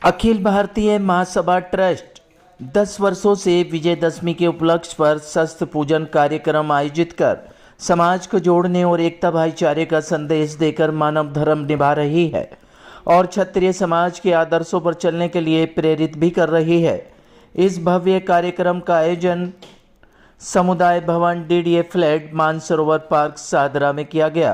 अखिल भारतीय महासभा trust 10 वर्षों से विजयदशमी के उपलक्ष्य पर शस्त्र पूजन कार्यक्रम आयोजित कर समाज को जोड़ने और एकता भाईचारे का संदेश देकर मानव धर्म निभा रही है और क्षत्रिय समाज के आदर्शों पर चलने के लिए प्रेरित भी कर रही है। इस भव्य कार्यक्रम का आयोजन समुदाय भवन DDA flat Mansarovar park Sadra में किया गया।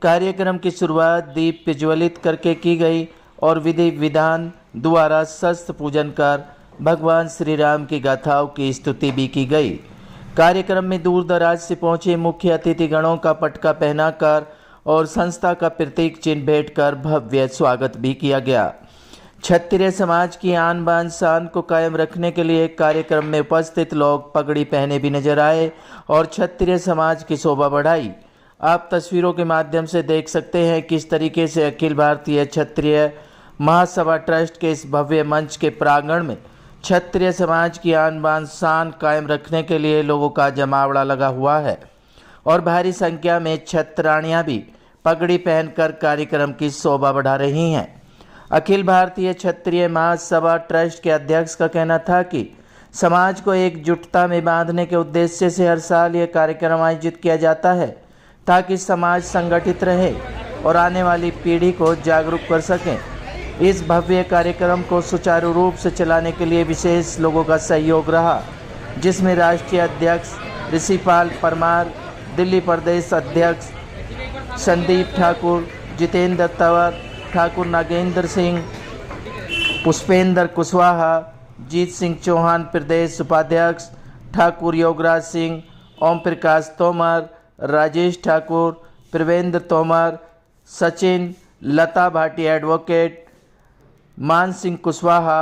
कार्यक्रम की शुरुआत दीप प्रज्वलित करके की गई और विधि विधान द्वारा शस्त्र पूजन कर भगवान श्री राम की गाथाओं की स्तुति भी की गई। कार्यक्रम में दूर दराज से पहुंचे मुख्य अतिथिगणों का पटका पहनाकर और संस्था का प्रतीक चिन्ह भेंट कर भव्य स्वागत भी किया गया। क्षत्रिय समाज की आन बान शान को कायम रखने के लिए कार्यक्रम में उपस्थित लोग पगड़ी पहने भी नजर आए और क्षत्रिय समाज की शोभा बढ़ाई। आप तस्वीरों के माध्यम से देख सकते हैं किस तरीके से अखिल भारतीय क्षत्रिय महासभा ट्रस्ट के इस भव्य मंच के प्रांगण में क्षत्रिय समाज की आन बान शान कायम रखने के लिए लोगों का जमावड़ा लगा हुआ है और भारी संख्या में क्षत्राणियां भी पगड़ी पहनकर कार्यक्रम की शोभा बढ़ा रही हैं। अखिल भारतीय क्षत्रिय महासभा ट्रस्ट के अध्यक्ष का कहना था कि समाज को एकजुटता में बांधने के उद्देश्य से हर साल यह कार्यक्रम आयोजित किया जाता है ताकि समाज संगठित रहे और आने वाली पीढ़ी को जागरूक कर सकें। इस भव्य कार्यक्रम को सुचारू रूप से चलाने के लिए विशेष लोगों का सहयोग रहा, जिसमें राष्ट्रीय अध्यक्ष ऋषिपाल परमार, दिल्ली प्रदेश अध्यक्ष संदीप ठाकुर, जितेंद्र तंवर, ठाकुर नागेंद्र सिंह, पुष्पेंद्र कुशवाहा, जीत सिंह चौहान प्रदेश उपाध्यक्ष, ठाकुर योगराज सिंह, ओम प्रकाश तोमर, राजेश ठाकुर, प्रवेंद्र तोमर, सचिन, लता भाटी एडवोकेट, मान सिंह कुशवाहा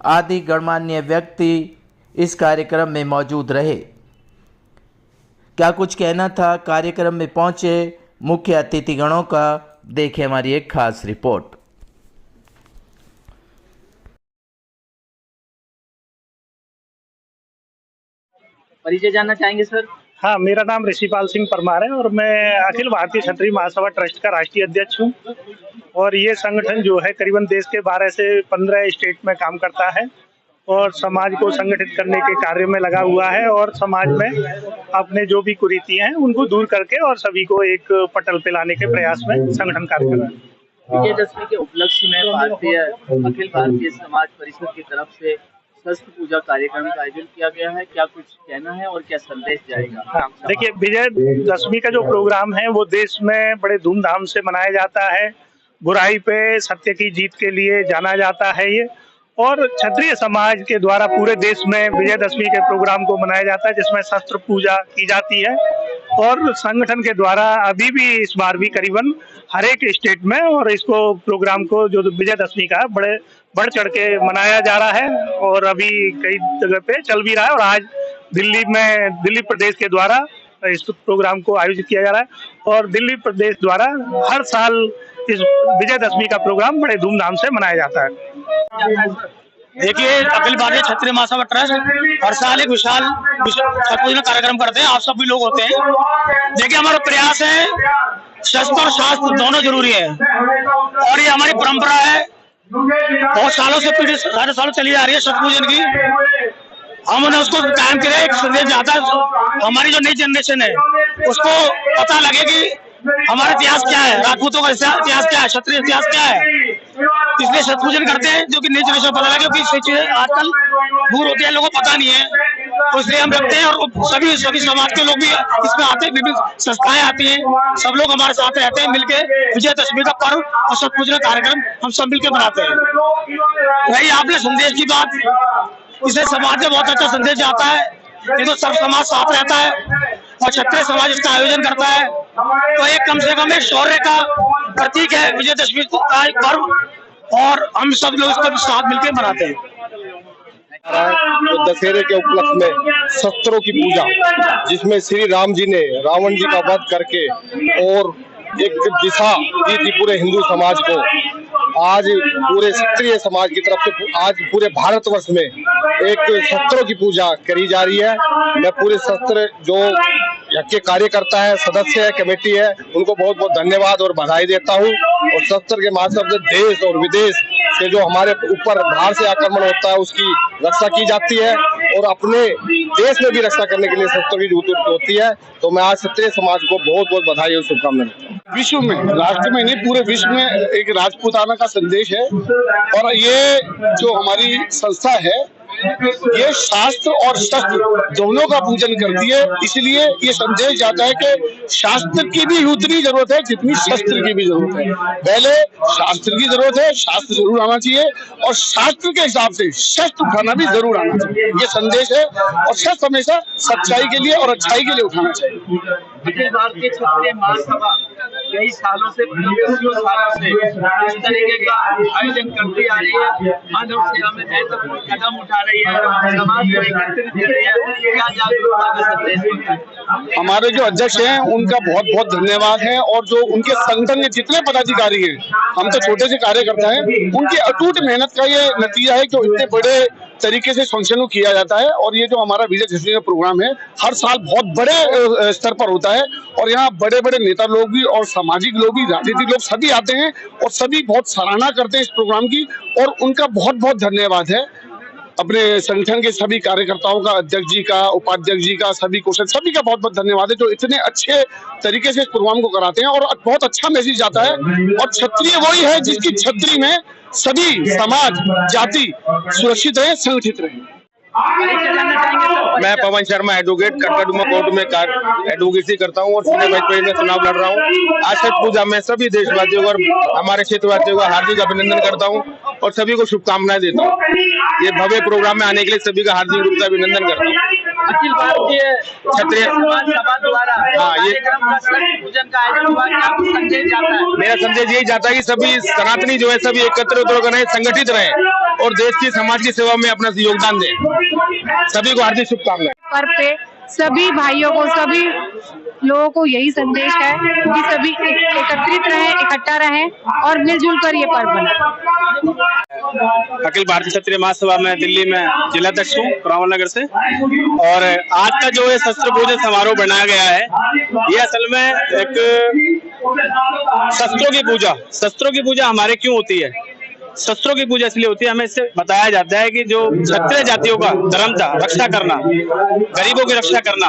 आदि गणमान्य व्यक्ति इस कार्यक्रम में मौजूद रहे। क्या कुछ कहना था कार्यक्रम में पहुंचे मुख्य अतिथिगणों का, देखें हमारी एक खास रिपोर्ट। परिचय जानना चाहेंगे सर? हाँ, मेरा नाम ऋषिपाल सिंह परमार है और मैं अखिल भारतीय क्षत्रिय महासभा ट्रस्ट का राष्ट्रीय अध्यक्ष हूँ। और ये संगठन जो है करीबन देश के 12 से 15 स्टेट में काम करता है और समाज को संगठित करने के कार्य में लगा हुआ है और समाज में अपने जो भी कुरीतियां हैं उनको दूर करके और सभी को एक पटल पे लाने के प्रयास में संगठन कार्य कर रहा है। विजयदशमी के उपलक्ष्य में अखिल भारतीय समाज परिषद की तरफ से शस्त्र पूजा कार्यक्रम का आयोजन किया गया है। क्या कुछ कहना है और क्या संदेश जाएगा? हाँ, देखिए, विजयदशमी का जो प्रोग्राम है वो देश में बड़े धूमधाम से मनाया जाता है। बुराई पे सत्य की जीत के लिए जाना जाता है ये, और क्षत्रिय समाज के द्वारा पूरे देश में विजयदशमी के प्रोग्राम को मनाया जाता है जिसमें शस्त्र पूजा की जाती है। और संगठन के द्वारा अभी भी इस बार भी करीबन हर एक स्टेट में और इसको प्रोग्राम को जो विजयदशमी का बड़े बढ़ चढ़ के मनाया जा रहा है और अभी कई जगह पे चल भी रहा है। और आज दिल्ली प्रदेश के द्वारा इस प्रोग्राम को आयोजित किया जा रहा है और दिल्ली प्रदेश द्वारा हर साल इस विजयदशमी का प्रोग्राम बड़े धूमधाम से मनाया जाता है। देखिए, अखिल भारतीय क्षत्रिय महासभा ट्रस्ट हर साल एक विशाल छठ पूजन कार्यक्रम करते हैं। आप सब भी लोग होते हैं। देखिए, हमारा प्रयास है, शस्त्र और शास्त्र दोनों जरूरी है और ये हमारी परंपरा है, बहुत सालों से पीढ़ी सारे सालों चली आ रही है छठ पूजन की। हमने उसको कायम किया। एक संदेश जाता है हमारी जो नई जनरेशन है उसको पता लगे कि हमारा इतिहास क्या है, राजपूतों का इतिहास क्या है, क्षत्रिय इतिहास क्या है। इसलिए छठ पूजन करते हैं जो कि नई जनरेशन पता लगे, क्योंकि आजकल दूर होते हैं, लोगों को पता नहीं है, तो इसलिए हम रखते हैं। और सभी समाज के लोग भी इसमें आते हैं, विभिन्न संस्थाएं आती हैं, सब लोग हमारे साथ रहते हैं। मिलके विजयदशमी का पर्व और छठ पूजन कार्यक्रम हम सब मिलकर बनाते हैं। वही आपने संदेश की बात, इससे समाज में बहुत अच्छा संदेश जाता है। ये तो सब समाज साथ रहता है और क्षत्रिय समाज इसका आयोजन करता है, तो एक कम से कम एक शौर्य का प्रतीक है विजयदशमी का पर्व और हम सब लोग इसको साथ मिलकर मनाते हैं। तो दशहरे के उपलक्ष्य में शस्त्रों की पूजा, जिसमें श्री राम जी ने रावण जी का वध करके और एक दिशा दी थी पूरे हिंदू समाज को, आज पूरे क्षत्रिय समाज की तरफ से आज पूरे भारतवर्ष में एक शस्त्रों की पूजा करी जा रही है। मैं पूरे शस्त्र जो के कार्यकर्ता है, सदस्य है, कमेटी है, उनको बहुत बहुत धन्यवाद और बधाई देता हूँ। और शस्त्र के माध्यम से देश और विदेश से जो हमारे ऊपर बाहर से आक्रमण होता है उसकी रक्षा की जाती है और अपने देश में भी रक्षा करने के लिए शस्त्र की जरूरत होती है। तो मैं आज क्षत्रिय समाज को बहुत बहुत बधाई और शुभकामनाएं देता हूँ। विश्व में, राष्ट्र में नहीं, पूरे विश्व में एक राजपूताना का संदेश है और ये जो हमारी संस्था है ये शास्त्र और शस्त्र दोनों का पूजन करती है। इसलिए ये संदेश जाता है कि शास्त्र की भी उतनी जरूरत है जितनी शस्त्र की भी जरूरत है। पहले शास्त्र की जरूरत है, शास्त्र जरूर आना चाहिए और शास्त्र के हिसाब से शस्त्र उठाना भी जरूर आना चाहिए। ये संदेश है और शस्त्र हमेशा सच्चाई के लिए और अच्छाई के लिए उठाना चाहिए। अखिल भारतीय क्षत्रिय महासभा कई सालों से, 20 सालों से इस तरीके का आयोजन करती आ रही है। मानव सेवा में महत्वपूर्ण कदम उठा रही है, समाज को एकत्रित कर रही है। क्या जागरूकता का संदेश होता है? हमारे जो अध्यक्ष हैं उनका बहुत बहुत धन्यवाद है और जो उनके संगठन के जितने पदाधिकारी हैं, हम तो छोटे से कार्यकर्ता हैं, उनकी अटूट मेहनत का ये नतीजा है जो इतने बड़े तरीके से फंक्शन को किया जाता है। और ये जो हमारा विजय दशमी का प्रोग्राम है हर साल बहुत बड़े स्तर पर होता है और यहाँ बड़े बड़े नेता लोग भी और सामाजिक लोग भी, राजनीतिक लोग सभी आते हैं और सभी बहुत सराहना करते हैं इस प्रोग्राम की और उनका बहुत बहुत धन्यवाद है। अपने संगठन के सभी कार्यकर्ताओं का, अध्यक्ष जी का, उपाध्यक्ष जी का, सभी कौशल, सभी का बहुत बहुत धन्यवाद है जो इतने अच्छे तरीके से इस प्रोग्राम को कराते हैं और बहुत अच्छा मैसेज जाता है। और क्षत्रिय वही है जिसकी छतरी में सभी समाज जाति सुरक्षित रहे, संगठित रहे। मैं पवन शर्मा एडवोकेट कटकड़ुमा कोर्ट में एडवोकेसी करता हूँ और पुणे वाइस में चुनाव लड़ रहा हूँ। आज छठ पूजा में सभी देशवासियों को और हमारे क्षेत्रवासियों का हार्दिक अभिनंदन करता हूँ और सभी को शुभकामनाएं देता हूँ। ये भव्य प्रोग्राम में आने के लिए सभी का हार्दिक रूप से अभिनंदन करता हूँ। अखिल भारतीय क्षत्रिय महासभा द्वारा कार्यक्रम का शस्त्र पूजन का आयोजन हुआ, क्या कुछ संदेश जाता है? मेरा संदेश यही जाता है कि सभी सनातनी जो है सभी एकत्रित होकर रहे, संगठित रहे और देश की, समाज की सेवा में अपना योगदान दें। सभी को हार्दिक शुभकामनाएं। पर्व पे सभी भाइयों को, सभी लोगों को यही संदेश है कि सभी एकत्रित रहें, इकट्ठा रहें और मिलजुल कर ये पर्व मनाएं। अखिल भारतीय क्षत्रिय महासभा में दिल्ली में जिलाध्यक्ष हूँ, रावण नगर से। और आज का जो ये शस्त्र पूजन समारोह बनाया गया है ये असल में एक शस्त्रों की पूजा हमारे क्यों होती है? शस्त्रों की पूजा इसलिए होती है, हमें इससे बताया जाता है कि जो क्षत्रिय जातियों का धर्म था रक्षा करना, गरीबों की रक्षा करना,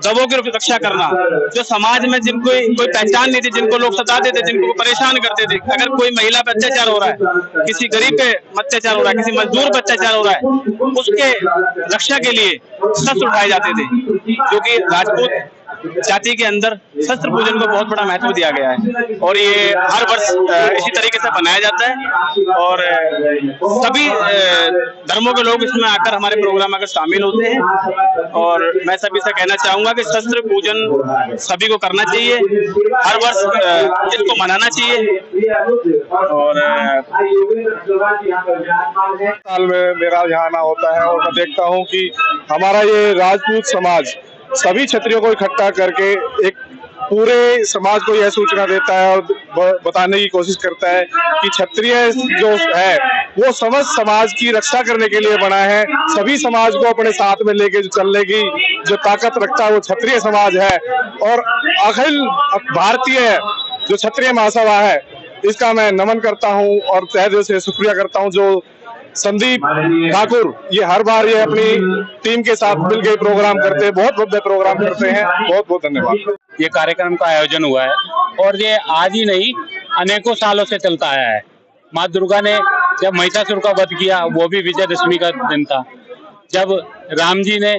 दबों की रक्षा करना, जो समाज में जिनको कोई पहचान नहीं थी, जिनको लोग सताते थे, जिनको परेशान करते थे, अगर कोई महिला पे अत्याचार हो रहा है, किसी गरीब पे अत्याचार हो रहा है, किसी मजदूर पे अत्याचार हो रहा है, उसके रक्षा के लिए शस्त्र उठाए जाते थे। जो कि राजपूत जाति के अंदर शस्त्र पूजन को बहुत बड़ा महत्व दिया गया है और ये हर वर्ष इसी तरीके से बनाया जाता है और सभी धर्मों के लोग इसमें आकर हमारे प्रोग्राम आकर शामिल होते हैं। और मैं सभी से कहना चाहूंगा कि शस्त्र पूजन सभी को करना चाहिए, हर वर्ष इसको मनाना चाहिए। और साल में मेरा यहाँ आना होता है और मैं देखता हूँ कि हमारा ये राजपूत समाज सभी क्षत्रियों को इकट्ठा करके एक पूरे समाज को यह सूचना देता है और बताने की कोशिश करता है कि क्षत्रिय जो है वो समस्त समाज की रक्षा करने के लिए बना है। सभी समाज को अपने साथ में लेके चलने की जो ताकत रखता है वो क्षत्रिय समाज है। और अखिल भारतीय जो क्षत्रिय महासभा है इसका मैं नमन करता हूँ और तहे दिल से शुक्रिया करता हूँ। जो संदीप ठाकुर ये हर बार ये अपनी टीम के साथ मिलकर प्रोग्राम करते हैं, बहुत भव्य प्रोग्राम करते हैं। बहुत बहुत धन्यवाद। ये कार्यक्रम का आयोजन हुआ है और ये आज ही नहीं अनेकों सालों से चलता आया है। माँ दुर्गा ने जब महिषासुर का वध किया वो भी विजयदशमी का दिन था, जब राम जी ने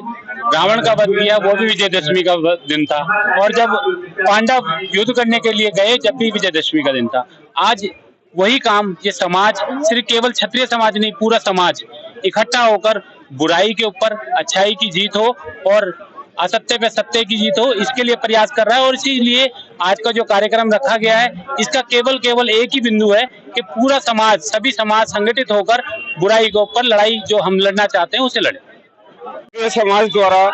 रावण का वध किया वो भी विजयदशमी का दिन था, और जब पांडव युद्ध करने के लिए गए जब भी विजयदशमी का दिन था। आज वही काम ये समाज, सिर्फ केवल क्षत्रिय समाज नहीं, पूरा समाज इकट्ठा होकर बुराई के ऊपर अच्छाई की जीत हो और असत्य पे सत्य की जीत हो, इसके लिए प्रयास कर रहा है। और इसीलिए आज का जो कार्यक्रम रखा गया है इसका केवल एक ही बिंदु है कि पूरा समाज, सभी समाज संगठित होकर बुराई के ऊपर लड़ाई जो हम लड़ना चाहते हैं उसे लड़े। समाज द्वारा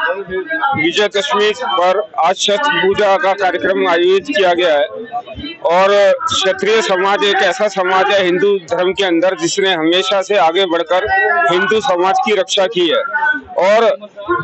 विजयदशमी पर आज शस्त्र पूजा का कार्यक्रम आयोजित किया गया है और क्षत्रिय समाज एक ऐसा समाज है हिंदू धर्म के अंदर जिसने हमेशा से आगे बढ़कर हिंदू समाज की रक्षा की है। और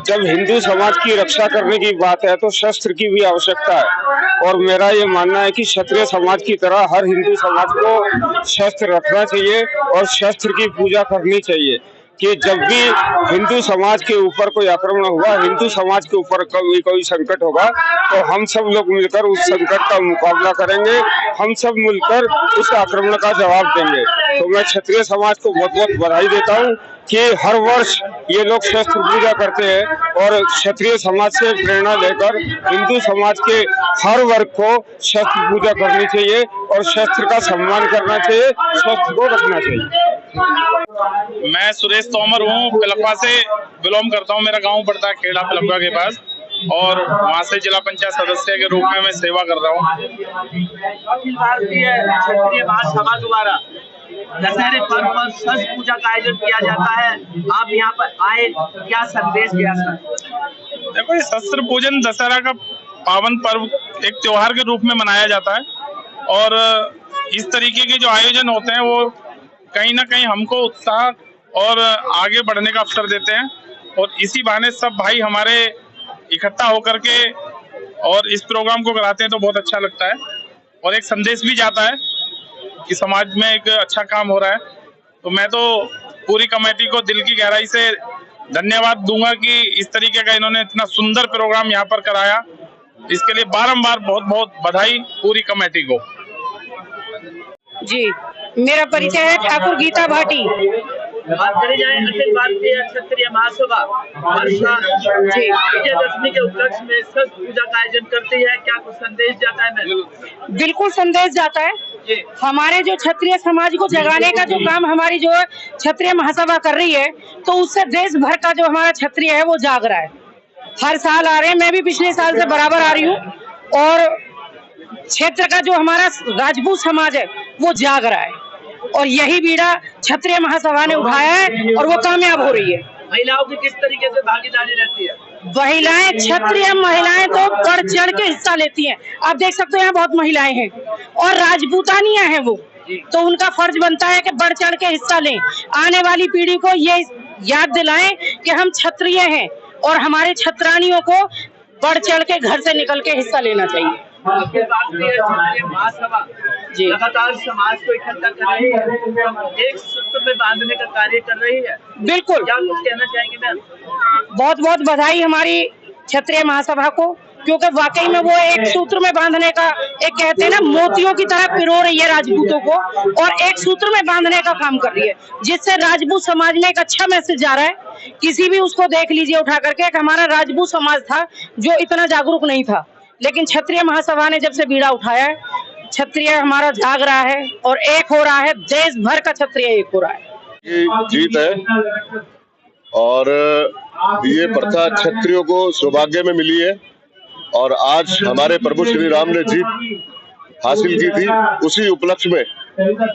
जब हिंदू समाज की रक्षा करने की बात है तो शस्त्र की भी आवश्यकता है। और मेरा ये मानना है कि क्षत्रिय समाज की तरह हर हिंदू समाज को शस्त्र रखना चाहिए और शस्त्र की पूजा करनी चाहिए कि जब भी हिंदू समाज के ऊपर कोई आक्रमण हुआ, हिंदू समाज के ऊपर कोई संकट होगा, तो हम सब लोग मिलकर उस संकट का मुकाबला करेंगे, हम सब मिलकर उस आक्रमण का जवाब देंगे। तो मैं क्षत्रिय समाज को बहुत बहुत बधाई देता हूँ कि हर वर्ष ये लोग शस्त्र पूजा करते हैं और क्षत्रिय समाज से प्रेरणा लेकर हिंदू समाज के हर वर्ग को शस्त्र पूजा करनी चाहिए और शस्त्र का सम्मान करना चाहिए, शस्त्र को रखना चाहिए। मैं सुरेश तोमर हूँ, पिलखवा से बिलोंग करता हूँ। मेरा गांव पड़ता है खेड़ा पिलखवा के पास और वहाँ से जिला पंचायत सदस्य के रूप में मैं सेवा कर रहा हूँ। अखिल भारतीय क्षत्रिय महासभा द्वारा दशहरे पर्व पर शस्त्र पूजा का आयोजन किया जाता है। आप यहाँ पर आए, क्या संदेश दिया सर? देखो, ये शस्त्र पूजन दशहरा का पावन पर्व एक त्योहार के रूप में मनाया जाता है और इस तरीके के जो आयोजन होते हैं वो कहीं ना कहीं हमको उत्साह और आगे बढ़ने का अवसर देते हैं और इसी बहाने सब भाई हमारे इकट्ठा होकर के और इस प्रोग्राम को कराते हैं तो बहुत अच्छा लगता है और एक संदेश भी जाता है कि समाज में एक अच्छा काम हो रहा है। तो मैं तो पूरी कमेटी को दिल की गहराई से धन्यवाद दूंगा कि इस तरीके का इन्होंने इतना सुंदर प्रोग्राम यहाँ पर कराया। इसके लिए बारंबार बहुत बहुत बधाई पूरी कमेटी को। जी, मेरा परिचय है ठाकुर गीता भाटी। बात करी जाए अखिल भारतीय क्षत्रिय महासभा विजयदशमी के उपलक्ष्य में शस्त्र पूजा का आयोजन करती है, क्या कुछ संदेश जाता है? बिल्कुल संदेश जाता है। हमारे जो क्षत्रिय समाज को जगाने का जो काम हमारी जो क्षत्रिय महासभा कर रही है, तो उससे देश भर का जो हमारा क्षत्रिय है वो जाग रहा है। हर साल आ रहे हैं, मैं भी पिछले साल से बराबर आ रही हूँ और क्षेत्र का जो हमारा राजपूत समाज है वो जाग रहा है और यही बीड़ा क्षत्रिय महासभा ने उठाया है और वो कामयाब हो रही है। महिलाओं की किस तरीके से भागीदारी रहती है? महिलाएं, क्षत्रिय महिलाएं तो बढ़ चढ़ के हिस्सा लेती हैं। आप देख सकते हो यहाँ बहुत महिलाएं हैं और राजपूतानियां हैं वो, तो उनका फर्ज बनता है कि बढ़ चढ़ के हिस्सा लें। आने वाली पीढ़ी को ये याद दिलाएं कि हम क्षत्रिय हैं और हमारे क्षत्रानियों को बढ़ चढ़ के घर से निकल के हिस्सा लेना चाहिए। अखिल भारतीय क्षत्रिय महासभा लगातार समाज को इकट्ठा कर रही है, एक सूत्र में बांधने का कार्य कर रही है। बिल्कुल, क्या कुछ कहना चाहेंगे मैम? बहुत बहुत बधाई हमारी क्षत्रिय महासभा को, क्योंकि वाकई में वो एक सूत्र में बांधने का, एक कहते हैं ना, मोतियों की तरह पिरो रही है राजपूतों को और एक सूत्र में बांधने का काम कर रही है, जिससे राजपूत समाज में एक अच्छा मैसेज जा रहा है। किसी भी उसको देख लीजिए उठा करके, एक हमारा राजपूत समाज था जो इतना जागरूक नहीं था, लेकिन क्षत्रिय महासभा ने जब से बीड़ा उठाया है, क्षत्रिय हमारा जाग रहा है और एक हो रहा है, देश भर का क्षत्रिय एक हो रहा है। ये जीत है और ये प्रथा क्षत्रियों को सौभाग्य में मिली है और आज हमारे प्रभु श्री राम ने जीत हासिल की थी उसी उपलक्ष्य में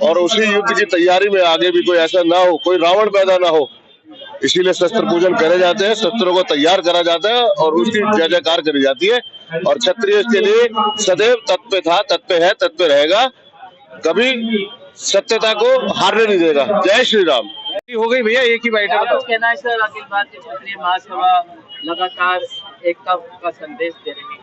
और उसी युद्ध की तैयारी में आगे भी कोई ऐसा ना हो, कोई रावण पैदा ना हो, इसीलिए शस्त्र पूजन करे जाते हैं, शस्त्रों को तैयार करा जाता है और उसकी जय जयकार करी जाती है। और क्षत्रिय इसके लिए सदैव तत्पर था, तत्पर है, तत्पर रहेगा, कभी सत्यता को हारने नहीं देगा। जय श्री राम। हो गई भैया, एक ही बाइट है। कहना है सर, अखिल भारतीय क्षत्रिय महासभा लगातार एकता का संदेश दे रही है।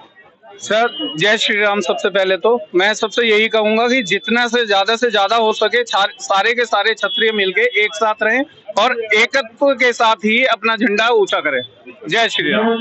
सर, जय श्री राम। सबसे पहले तो मैं सबसे यही कहूंगा कि जितना से ज्यादा हो सके सारे के सारे क्षत्रिय मिलके एक साथ रहें और एकत्व के साथ ही अपना झंडा ऊंचा करें। जय श्री राम।